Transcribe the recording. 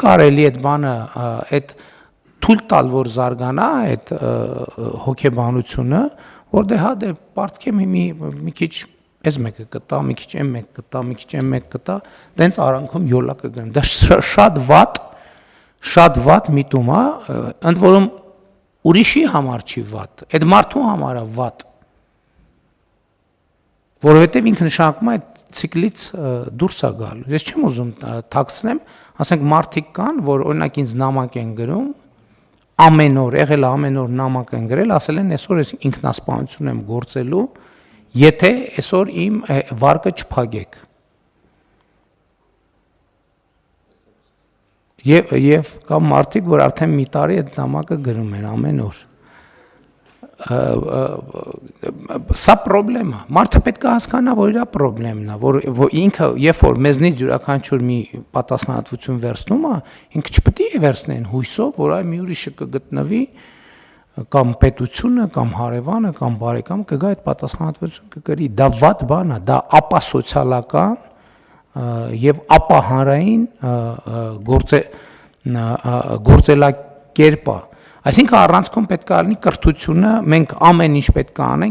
կարելի այդ բանը այդ թույլ տալ որ զարգանա այդ հոգեբանությունը, որ դե հա դե պարտքեմ մի քիչ այս մեկը կտա, մի քիչ այն մեկ կտա, մի քիչ այն մեկ կտա, դենց արանքում յոլա կգնա։ Դա շատ վատ միտում է, ընդ որում ուրիշի համար չի վատ, այդ մարդու համար է վատ, որովհետև ինքը նշանակում է այդ ցիկլից դուրս է գալու։ Ես չեմ ուզում թաքցնեմ, ասենք մարդիկ կան, որ օրինակ ինձ նամակ են գրում, ամեն օր նամակ են գրել, ասել են այսօր ես ինքնասպանություն եմ գործելու, եթե այսօր իմ վարկը չփակեք։ Եվ կամ մարդիկ, որ արդեն մի տարի այդ նամակը գրում են ամեն օր։ Սա պրոբլեմ է։ Մարդը պետք է հասկանա, որ իր պրոբլեմն է, որ ինքը երբ որ մեզնից յուրաքանչյուր մի պատասխանատվություն վերցնում է, ինքը չպետք է վերցնեն հույսով, որ այ մի ուրիշը կգտնվի կամ պետությունը, կամ հարևանը, կամ բարեկամ կգա այդ պատասխանատվություն կգրի։ Դա վատ բան է, դա ապասոցիալական եւ ապահանրային գործելակերպ է։ Այսինքն առանցքում պետք է լինի կրթությունը, մենք ամեն ինչ պետք է անենք